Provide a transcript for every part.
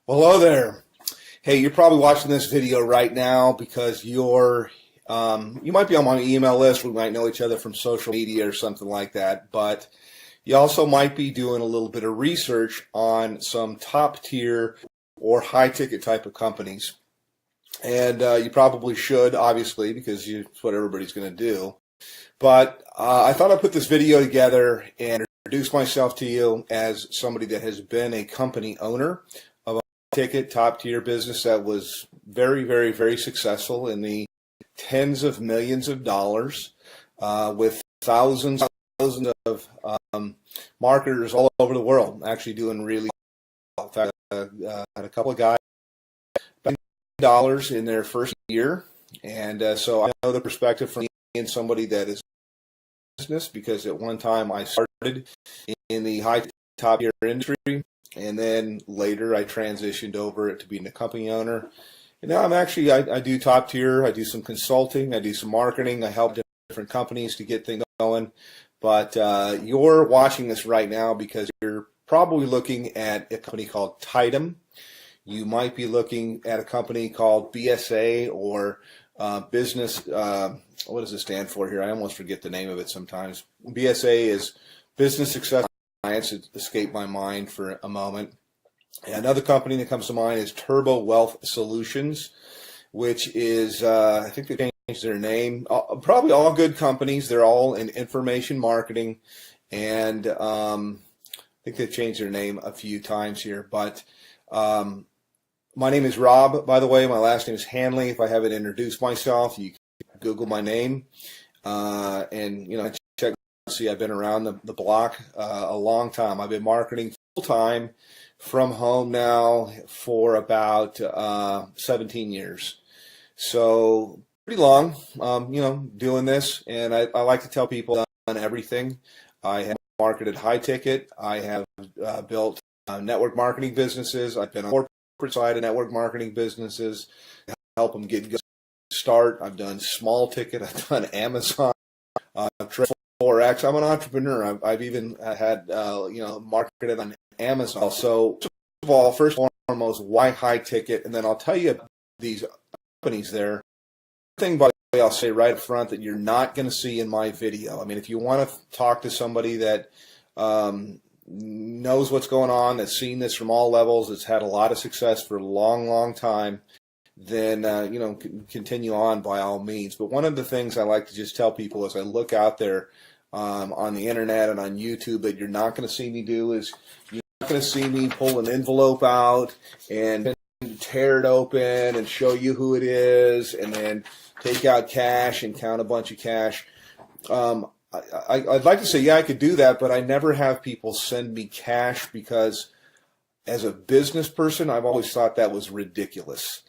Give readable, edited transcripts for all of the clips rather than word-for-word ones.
Well, hello there. Hey, you're probably watching this video right now because you might be on my email list. We might know each other from social media or something like that. But you also might be doing a little bit of research on some top tier or high ticket type of companies. And you probably should, obviously, because it's what everybody's going to do. But I thought I'd put this video together and introduce myself to you as somebody that has been a company owner of a ticket top tier business that was very, very, very successful in the tens of millions of dollars with thousands of marketers all over the world actually doing really well. In fact, had a couple of guys dollars in their first year, and so I know the perspective from being somebody that is business, because at one time I started in the high top tier industry, and then later I transitioned over to being a company owner. And now I do top tier. I do some consulting. I do some marketing. I help different companies to get things going. But you're watching this right now because you're probably looking at a company called Tidem. You might be looking at a company called BSA or business. What does it stand for here? I almost forget the name of it sometimes. BSA is Business Success Science. It escaped my mind for a moment. Another company that comes to mind is Turbo Wealth Solutions, which is, I think they changed their name. Probably all good companies. They're all in information marketing. And I think they've changed their name a few times here. But my name is Rob, by the way. My last name is Hanley. If I haven't introduced myself, you can Google my name. And, check and see I've been around the block a long time. I've been marketing full-time from home now for about 17 years. So pretty long, doing this. And I like to tell people I've done everything. I have marketed high ticket. I have built network marketing businesses. I've been on the corporate side of network marketing businesses to help them get start. I've done small ticket. I've done Amazon, Forex. I'm an entrepreneur. I've even had marketed on Amazon. So first and foremost, why high ticket? And then I'll tell you these companies there. Thing, by the way, I'll say right up front that you're not going to see in my video. I mean, if you want to talk to somebody that knows what's going on, that's seen this from all levels, that's had a lot of success for a long, long time, then continue on by all means. But one of the things I like to just tell people as I look out there on the internet and on YouTube that you're not going to see me do is you're not going to see me pull an envelope out and tear it open and show you who it is and then take out cash and count a bunch of cash. I'd like to say, yeah, I could do that, but I never have people send me cash because as a business person, I've always thought that was ridiculous.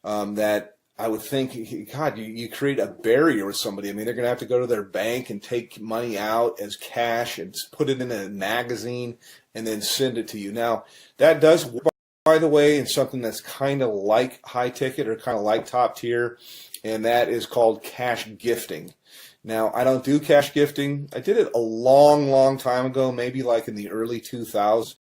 That I would think, God, you create a barrier with somebody. I mean, they're going to have to go to their bank and take money out as cash and put it in a magazine and then send it to you. Now, that does work, by the way, in something that's kind of like high ticket or kind of like top tier, and that is called cash gifting. Now, I don't do cash gifting. I did it a long, long time ago, maybe like in the early 2000s,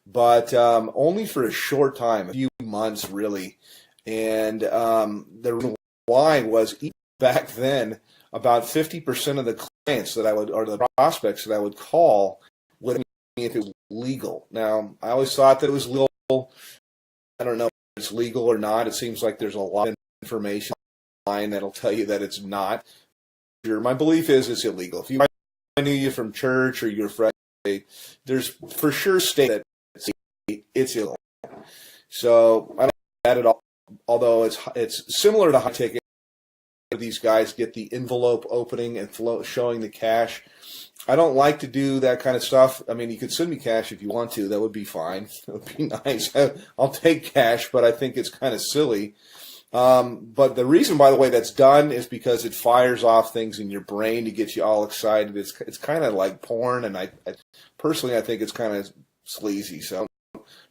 but only for a short time, a few months really. And the reason why was even back then, about 50% of the clients that I would, or the prospects that I would call, would ask me if it was legal. Now, I always thought that it was legal. I don't know if it's legal or not. It seems like there's a lot of information online that'll tell you that it's not. My belief is it's illegal. If I knew you from church or your friend, there's for sure state that it's illegal. So I don't know that at all. Although it's similar to high ticket, these guys get the envelope opening and showing the cash. I don't like to do that kind of stuff. I mean, you could send me cash if you want to. That would be fine. It would be nice. I'll take cash, but I think it's kind of silly. But the reason, by the way, that's done is because it fires off things in your brain to get you all excited. It's kind of like porn, and I personally think it's kind of sleazy. So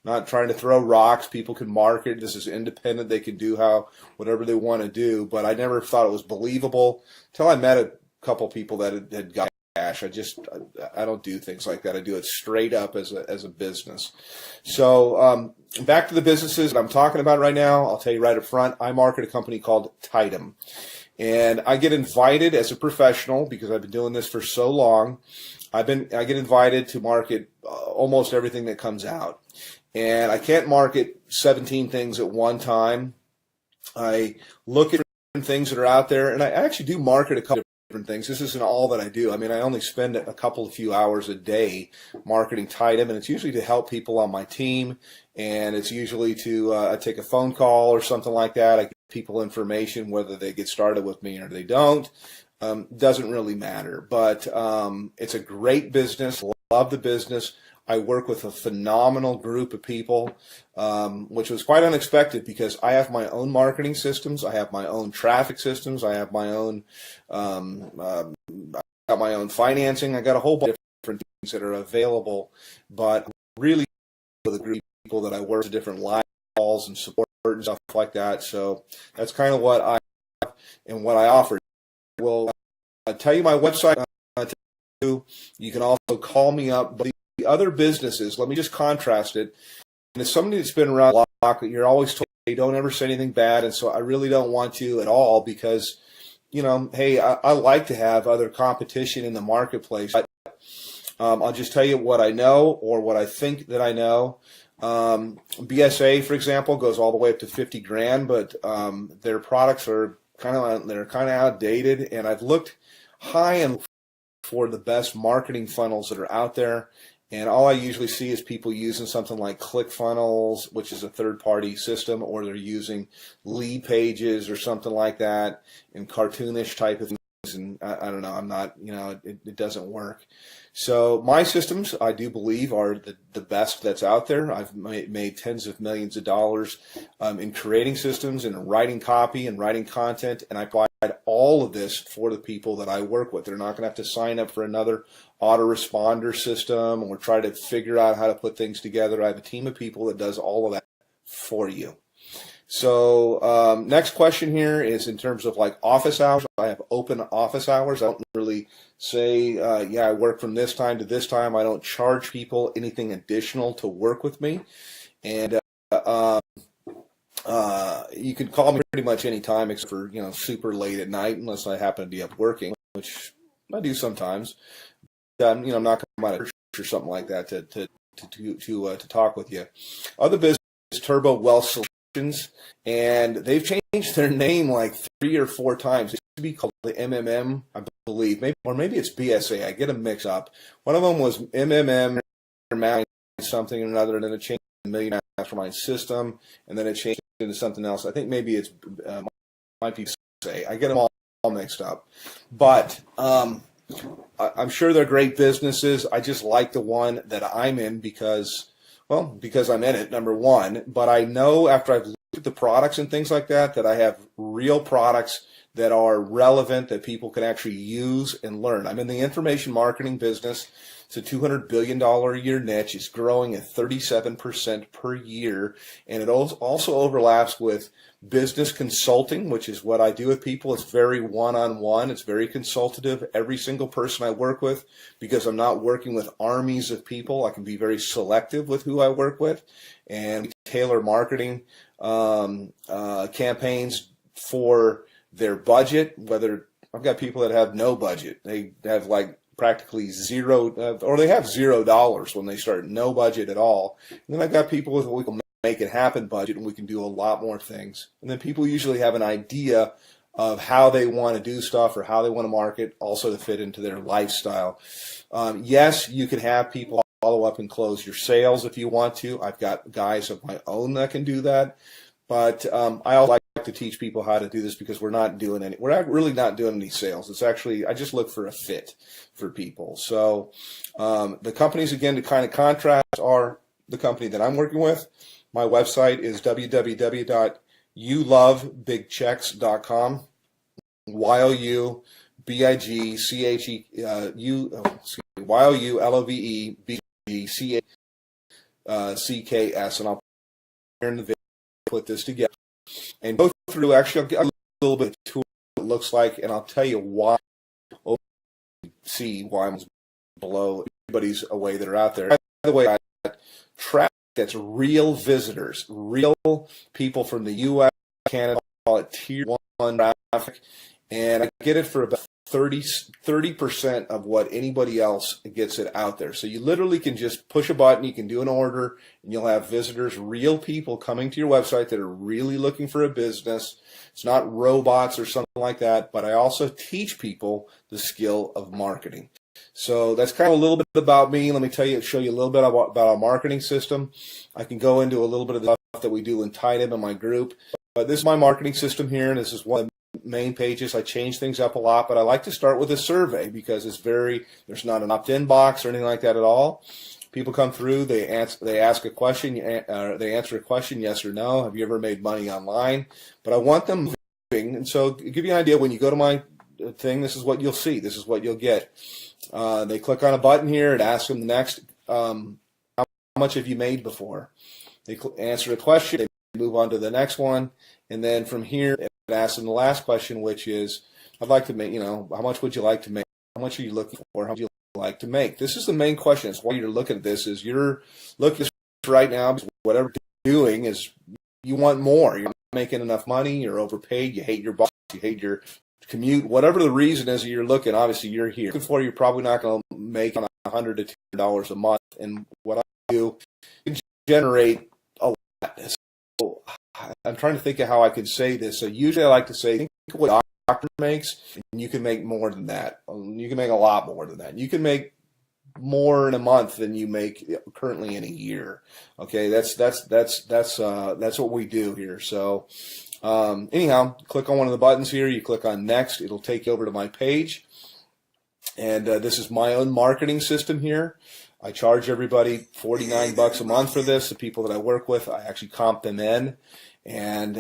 not trying to throw rocks. People can market. This is independent. They can do whatever they want to do. But I never thought it was believable until I met a couple people that had got cash. I don't do things like that. I do it straight up as a business. So back to the businesses that I'm talking about right now. I'll tell you right up front, I market a company called Tidem. And I get invited as a professional, because I've been doing this for so long, I get invited to market almost everything that comes out. And I can't market 17 things at one time. I look at different things that are out there, and I actually do market a couple of different things. This isn't all that I do. I mean, I only spend a few hours a day marketing Tidem, and it's usually to help people on my team, and it's usually to I take a phone call or something like that. I give people information, whether they get started with me or they don't. Doesn't really matter, but it's a great business. Love the business. I work with a phenomenal group of people, which was quite unexpected, because I have my own marketing systems, I have my own traffic systems, I have my own, I got my own financing, I got a whole bunch of different things that are available. But really, with a group of people that I work with, different live calls and support and stuff like that. So that's kind of what I have and what I offer. We'll tell you my website. You can also call me up. But the other businesses, let me just contrast it. And as somebody that's been around a lot, you're always told, hey, don't ever say anything bad. And so I really don't want to at all, because, you know, hey, I like to have other competition in the marketplace. But I'll just tell you what I know, or what I think that I know. BSA, for example, goes all the way up to 50 grand, but their products are kind of outdated. And I've looked high and for the best marketing funnels that are out there. And all I usually see is people using something like ClickFunnels, which is a third-party system, or they're using Lead Pages or something like that, and cartoonish type of things. And I don't know, I'm not, you know, it doesn't work. So my systems, I do believe, are the best that's out there. I've made tens of millions of dollars in creating systems and writing copy and writing content, and I provide all of this for the people that I work with. They're not going to have to sign up for another autoresponder system or try to figure out how to put things together. I have a team of people that does all of that for you. So next question here is in terms of like office hours. I have open office hours. I don't really say, yeah, I work from this time to this time. I don't charge people anything additional to work with me. And you can call me pretty much any time except for, you know, super late at night, unless I happen to be up working, which I do sometimes. You know, I'm not coming out of church or something like that to talk with you. Other business is Turbo Wealth Solutions, and they've changed their name like 3 or 4 times. It used to be called the MMM, I believe, maybe it's BSA. I get them mixed up. One of them was MMM something or another, and then it changed to the Millionaire Mastermind System, and then it changed into something else. I think maybe it's might be BSA. I get them all mixed up, but I'm sure they're great businesses. I just like the one that I'm in because I'm in it, number one. But I know after I've looked at the products and things like that, that I have real products that are relevant, that people can actually use and learn. I'm in the information marketing business. It's a $200 billion a year niche. It's growing at 37% per year. And it also overlaps with business consulting, which is what I do with people. It's very one-on-one. It's very consultative. Every single person I work with, because I'm not working with armies of people, I can be very selective with who I work with, and we tailor marketing campaigns for their budget. Whether I've got people that have no budget, they have like practically zero, or they have $0 when they start, no budget at all. And then I've got people with what we can make it happen budget, and we can do a lot more things. And then people usually have an idea of how they want to do stuff or how they want to market, also to fit into their lifestyle. Yes, you can have people follow up and close your sales if you want to. I've got guys of my own that can do that. But I also like to teach people how to do this, because we're not really not doing any sales. It's actually, I just look for a fit for people. So the companies, again, to kind of contrast, are the company that I'm working with. My website is www.youlovebigchecks.com. YOULOVEBGCKS, and I'll put in the video, put this together and go through. Actually, I'll give a little bit of tour what it looks like, and I'll tell you why. See why I'm below everybody's away that are out there. By the way, I track that's real visitors, real people from the U.S., Canada, call it tier 1 traffic, and I get it for about 30% of what anybody else gets it out there. So you literally can just push a button, you can do an order, and you'll have visitors, real people coming to your website that are really looking for a business. It's not robots or something like that, but I also teach people the skill of marketing. So that's kind of a little bit about me. Let me show you a little bit about our marketing system. I can go into a little bit of the stuff that we do in Tidem in my group. But this is my marketing system here, and this is one of the main pages. I change things up a lot, but I like to start with a survey because there's not an opt-in box or anything like that at all. People come through, they ask a question, they answer a question, yes or no. Have you ever made money online? But I want them moving, and so to give you an idea, when you go to my thing, this is what you'll see. This is what you'll get. They click on a button here. It asks them the next, how much have you made before? They answer a question. They move on to the next one. And then from here, it asks them the last question, which is, I'd like to make, how much would you like to make? How much are you looking for? How would you like to make? This is the main question. It's why you're looking at this is you're looking at this right now because whatever you're doing is you want more. You're not making enough money. You're overpaid. You hate your boss. You hate your commute, whatever the reason is that you're looking, obviously you're here. You're probably not going to make $100 to $200 a month. And what I do is generate a lot. So I'm trying to think of how I can say this. So usually I like to say, think of what a doctor makes, and you can make more than that. You can make a lot more than that. You can make more in a month than you make currently in a year. Okay, that's what we do here. So anyhow, click on one of the buttons here. You click on next. It'll take you over to my page. And this is my own marketing system here. I charge everybody $49 a month for this. The people that I work with, I actually comp them in. And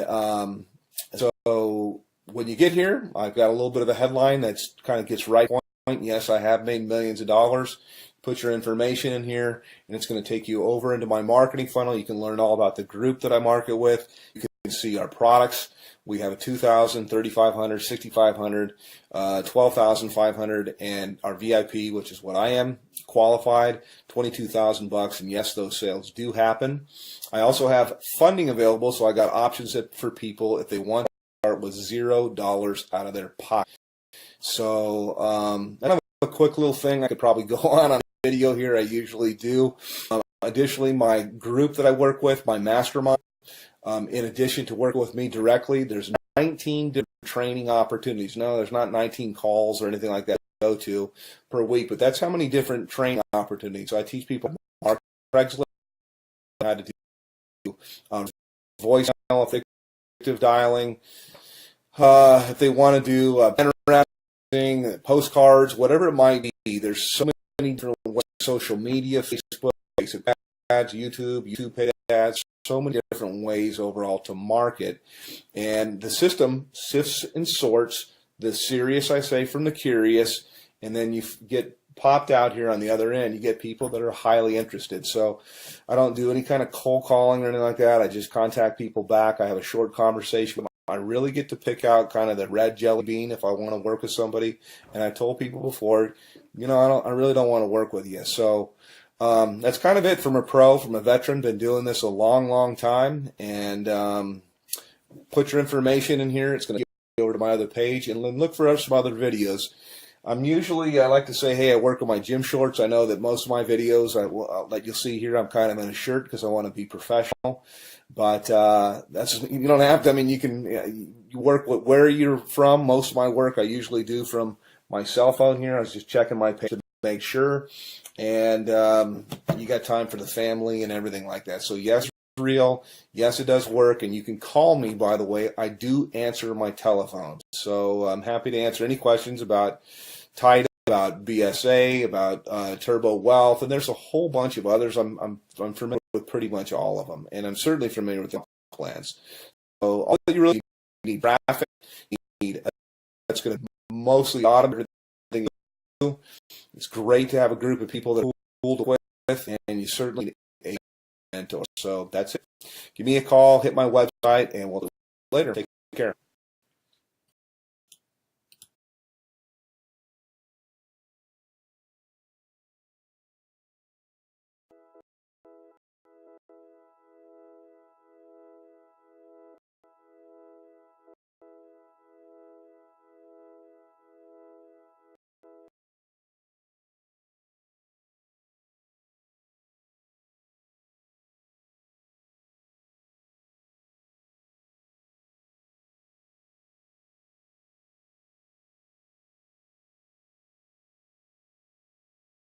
so when you get here, I've got a little bit of a headline that's kind of gets right point. Yes, I have made millions of dollars. Put your information in here, and it's going to take you over into my marketing funnel. You can learn all about the group that I market with. You can see our products. We have a $2,000, $3,500, $6,500, $12,500, and our VIP, which is what I am, qualified, $22,000. And yes, those sales do happen. I also have funding available, so I got options for people if they want to start with $0 out of their pocket. So I have a quick little thing I could probably go on a video here. I usually do. Additionally, my group that I work with, my mastermind, in addition to working with me directly, there's 19 different training opportunities. No, there's not 19 calls or anything like that to go to per week, but that's how many different training opportunities. So I teach people Craigslist, how to do voice effective dialing. If they want to do postcards, whatever it might be, there's so many different ways, social media, Facebook ads, YouTube paid ads, so many different ways overall to market. And the system sifts and sorts the serious, I say, from the curious, and then you get popped out here on the other end. You get people that are highly interested. So I don't do any kind of cold calling or anything like that. I just contact people back. I have a short conversation with them. I really get to pick out kind of the red jelly bean if I want to work with somebody. And I told people before, I really don't want to work with you. So that's kind of it from a veteran, been doing this a long, long time. And put your information in here. It's going to get over to my other page, and then look for some other videos. I like to say, hey, I work with my gym shorts. I know that most of my videos that you'll see here, I'm kind of in a shirt because I want to be professional. But you don't have to. I mean, you work with where you're from. Most of my work I usually do from my cell phone here. I was just checking my page to make sure. And you got time for the family and everything like that. So yes, it's real. Yes, it does work. And you can call me, by the way. I do answer my telephone. So I'm happy to answer any questions about Tidom, about BSA, about Turbo Wealth, and there's a whole bunch of others. I'm familiar with pretty much all of them, and I'm certainly familiar with the plans. So all that you really need traffic, you need that's going to mostly automate everything you do. It's great to have a group of people that are cool to with, and you certainly need a mentor. So that's it. Give me a call, hit my website, and we'll do it later. Take care.